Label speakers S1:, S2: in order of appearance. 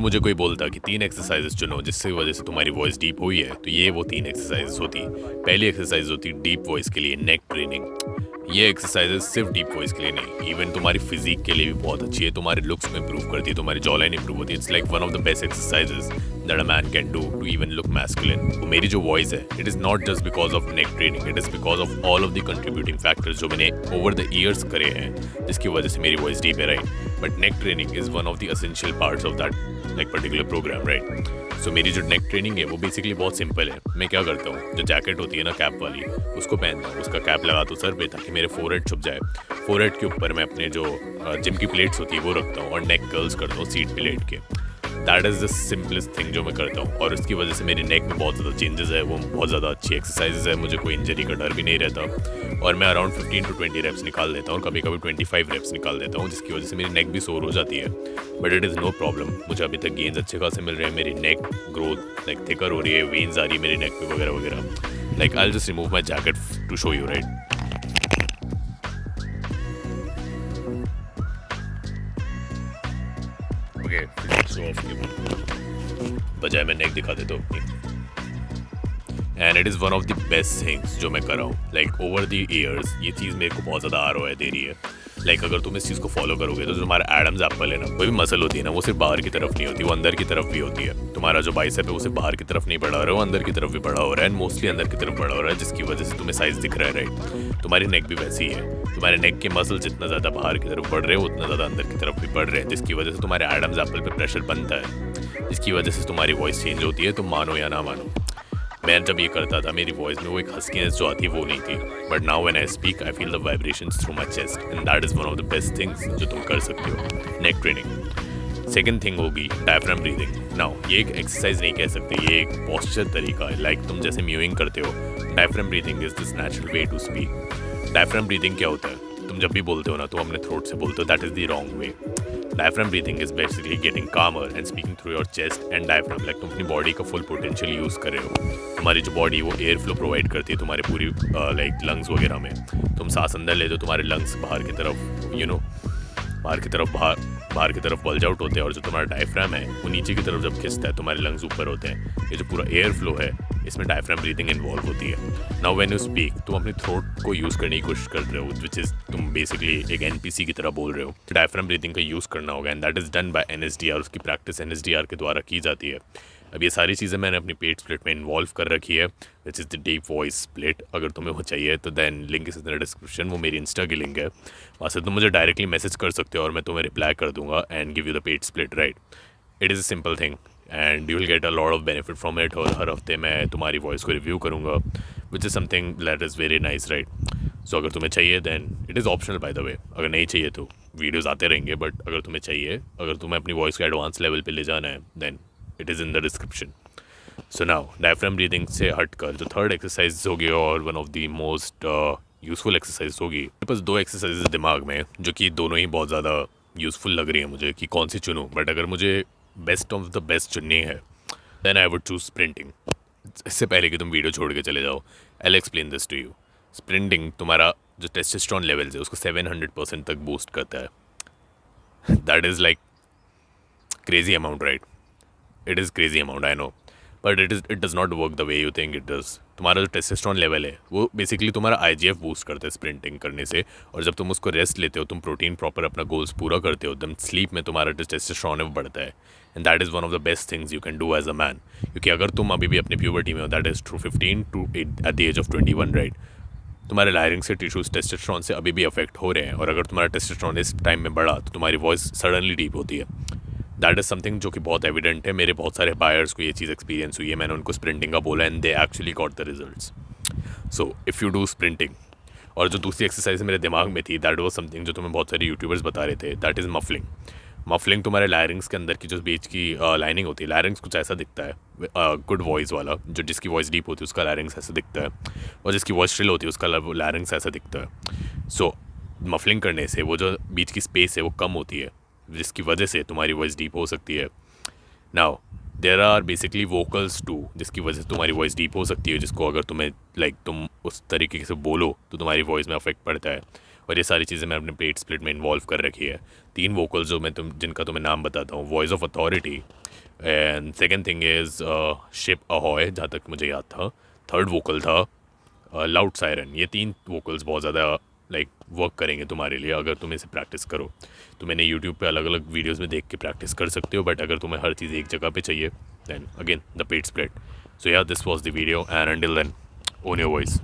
S1: मुझे कोई बोलता कि 3 एक्सरसाइजेस चुनो जिससे वजह से तुम्हारी वॉइस डीप हुई है, तो ये वो 3 एक्सरसाइजेस होती। पहली एक्सरसाइज होती डीप वॉइस के लिए, नेक ट्रेनिंग। ये एक्सरसाइजेस सिर्फ डीप वॉइस के लिए नहीं, इवन तुम्हारी फिजिक के लिए भी बहुत अच्छी है, तुम्हारे लुक्स में इंप्रूव करती है, तुम्हारी जॉलाइन इंप्रूव होती है। It's like one of the best exercises that a man can do to even look masculine. तो मेरी जो वॉइस है, it is not just because of neck training, it is because of all of the contributing factors जो मैंने over the years करे हैं, जिसकी वजह से मेरी वॉइस डीप है, right. But neck training is one of the essential parts of that like particular programme, right. So मेरी जो नेक ट्रेनिंग है वो बेसिकली बहुत सिंपल है। मैं क्या करता हूँ, जो जैकेट होती है ना कैप वाली, उसको पहनता हूँ, उसका कैप लगाता हूँ सर पे ताकि मेरे फोरहेड छुप जाए। फोरहेड के ऊपर मैं अपने जो जिम की प्लेट्स होती है वो रखता हूँ और नेक कर्ल्स करता हूँ सीट पे लेट के। That is the simplest thing जो मैं करता हूँ, और उसकी वजह से मेरी नेक में बहुत ज़्यादा चेंजेस है, वो बहुत ज़्यादा अच्छी एक्सरसाइजेज है, मुझे कोई इंजरी का डर भी नहीं रहता, और मैं अराउंड 15 to 20 रेप्स निकाल देता हूँ, कभी कभी 25 रेप्स निकाल देता हूँ, जिसकी वजह से मेरी नेक भी सोर हो जाती है। But it is no problem, मुझे अभी तक गेन्स अच्छे खासे मिल रहे हैं, मेरी नेक ग्रोथ लाइक थिकर हो रही है, वेन्स आ रही है मेरी नेक पे वगैरह वगैरह। Like I will just remove my jacket to show you, right. Okay, show off के बजाय मैं नेक दिखा देता हूँ अपनी। And it is one of the best things जो मैं कर रहा हूँ, लाइक ओवर द ईयर्स ये चीज़ मेरे को बहुत ज़्यादा आरओआई दे रही है। लाइक अगर तुम इस चीज़ को फॉलो करोगे तो जो हमारा एडम्स एप्पल है ना, कोई भी मसल होती है ना, वो सिर्फ बाहर की तरफ नहीं होती, वो अंदर की तरफ भी होती है। तुम्हारा जो बाइसेप है वो सिर्फ बाहर की तरफ नहीं बढ़ा हो रहा है, वो अंदर की तरफ भी बढ़ा हो रहा है, एंड मोस्टली अंदर की तरफ बढ़ा हो रहा है, जिसकी वजह से तुम्हें साइज दिख रहा है, राइट। तुम्हारी नेक भी वैसी ही है, तुम्हारे नेक के मसल जितना ज़्यादा बाहर की तरफ बढ़ रहे हैं उतना ज़्यादा अंदर की तरफ भी बढ़ रहे हैं, जिसकी वजह से तुम्हारे एडम्स एप्पल पे प्रेशर बनता है, जिसकी वजह से तुम्हारी वॉइस चेंज होती है, तुम मानो या ना मानो। मैं जब ये करता था मेरी वॉइस में वो एक हस्कीनेस जो आती है वो नहीं थी, but now when I speak I feel the vibrations through my chest, and that is one of the best things जो तुम कर सकते हो, नेक ट्रेनिंग। सेकेंड थिंग होगी डायफ्राम ब्रीदिंग। नाउ ये एक एक्सरसाइज नहीं कह सकते, ये एक पॉस्चर तरीका है, लाइक तुम जैसे म्यूइंग करते हो। Diaphragm breathing is this natural way to speak. Diaphragm breathing क्या होता है, तुम जब भी बोलते हो ना तो अपने थ्रोट से बोलते हो, that is the wrong way. Diaphragm breathing is basically getting calmer and speaking through your chest and diaphragm, like तुम अपनी बॉडी का फुल पोटेंशियल यूज़ कर रहे हो। तुम्हारी जो बॉडी वो एयर फ्लो प्रोवाइड करती है तुम्हारे पूरी लाइक लंग्स वगैरह में। तुम सांस अंदर ले तो तुम्हारे लंग्स बाहर की तरफ बाहर की तरफ बल्ज आउट होते हैं, और जो तुम्हारा डायफ्राम है वो नीचे की तरफ जब खिंचता है तुम्हारे लंग्स ऊपर होते हैं। ये जो पूरा एयर फ्लो है इसमें डायफ्राम ब्रीथिंग इन्वॉल्व होती है। नाउ व्हेन यू स्पीक तुम अपने थ्रोट को यूज़ करने की कोशिश कर रहे हो, विच इज़ तुम बेसिकली एक एनपीसी की तरह बोल रहे हो। डायफ्राम ब्रीथिंग का यूज़ करना होगा, and that is done by NSDR. उसकी प्रैक्टिस एनएसडीआर के द्वारा की जाती है। अब ये सारी चीज़ें मैंने अपनी पेट स्प्लिट में इन्वॉल्व कर रखी है, which is the deep voice split. अगर तुम्हें वो चाहिए तो then link is in the description, वो मेरी इंस्टा की लिंक है, वहाँ से तुम मुझे डायरेक्टली मैसेज कर सकते हो और मैं तुम्हें रिप्लाई कर दूंगा and give you the pet split, right. It is a simple thing and you will get a lot of benefit from it. और हर हफ्ते मैं तुम्हारी वॉइस को रिव्यू करूँगा, which is something that is very nice, right. So अगर तुम्हें चाहिए then it is optional by the way. अगर नहीं चाहिए तो वीडियोज़ आते रहेंगे, बट अगर तुम्हें चाहिए, अगर तुम्हें अपनी वॉइस को एडवांस लेवल पे ले जाना है, then it is in the description. So now diaphragm breathing से हटकर जो थर्ड एक्सरसाइज होगी और one of the most useful exercise होगी, मेरे पास 2 एक्सरसाइज दिमाग में जो कि दोनों ही बहुत ज़्यादा यूज़फुल लग रही है मुझे कि कौन सी चुनूँ। बट अगर मुझे बेस्ट ऑफ द बेस्ट चुननी है then I would choose sprinting. इससे पहले कि तुम वीडियो छोड़ के चले जाओ, I will explain this to you. Sprinting तुम्हारा जो टेस्टोस्टेरोन लेवल्स है उसको 700% तक बूस्ट करता है। That is like crazy amount, right. It is crazy amount, I know, but it does not work the way you think it does. तुम्हारा जो testosterone level है वो बेसिकली तुम्हारा आईजीएफ बूस्ट करता है स्प्रिंटिंग करने से, और जब तुम उसको रेस्ट लेते हो, तुम प्रोटीन प्रॉपर अपना गोल्स पूरा करते हो, एकदम स्लीप में तुम्हारा जो टेस्टोस्टेरोन है वो बढ़ता है। And that is one of the best things you can do as a man, क्योंकि अगर तुम अभी भी अपने प्यूबर्टी में हो, that is true 15 to at the age of 21, right, तुम्हारे लायरिंग्स के टिश्यूज टेस्टोस्टेरोन से अभी भी अफेक्ट हो रहे हैं, और अगर तुम्हारा टेस्टोस्टेरोन इस टाइम में बढ़ा तो तुम्हारी वॉइस सडनली डीप होती है। दैट इज़ समथिंग जो कि बहुत एविडेंट है। मेरे बहुत सारे बायर्स को ये चीज़ एक्सपीरियंस हुई है, मैंने उनको स्प्रिंटिंग का बोला and they actually got the results. So if you do sprinting, और जो दूसरी एक्सरसाइज मेरे दिमाग में थी दैट वाज समथिंग जो तुम्हें बहुत सारे यूट्यूबर्स बता रहे थे, दैट इज़ मफलिंग। मफलिंग तुम्हारे लायरिंग्स के अंदर की जो बीच की लाइनिंग होती है, लायरिंग्स कुछ ऐसा दिखता है, गुड वॉइस वाला, जो जिसकी वॉइस डीप होती है उसका लायरिंग्स ऐसा दिखता है, और जिसकी वॉइस श्रिल होती है उसका लायरिंग्स ऐसा दिखता है। सो मफलिंग करने से वो जो बीच की स्पेस है वो कम होती है, जिसकी वजह से तुम्हारी वॉइस डीप हो सकती है। Now there are basically vocals two, जिसकी वजह से तुम्हारी वॉइस डीप हो सकती है, जिसको अगर तुम्हें तुम उस तरीके से बोलो तो तुम्हारी वॉइस में अफेक्ट पड़ता है, और ये सारी चीज़ें मैं अपने पेट स्प्लिट में इन्वॉल्व कर रखी है। 3 वोकल्स जो मैं जिनका तुम्हें नाम बताता हूँ, voice of authority, and second thing is ship ahoy, जहाँ तक मुझे याद था। थर्ड वोकल था लाउड सायरन। ये 3 वोकल्स बहुत ज़्यादा लाइक वर्क करेंगे तुम्हारे लिए अगर तुम इसे प्रैक्टिस करो। तो मैंने यूट्यूब पे अलग अलग वीडियोस में देख के प्रैक्टिस कर सकते हो, बट अगर तुम्हें हर चीज़ एक जगह पे चाहिए then again the paid split. So yeah this was the video and until then own your voice.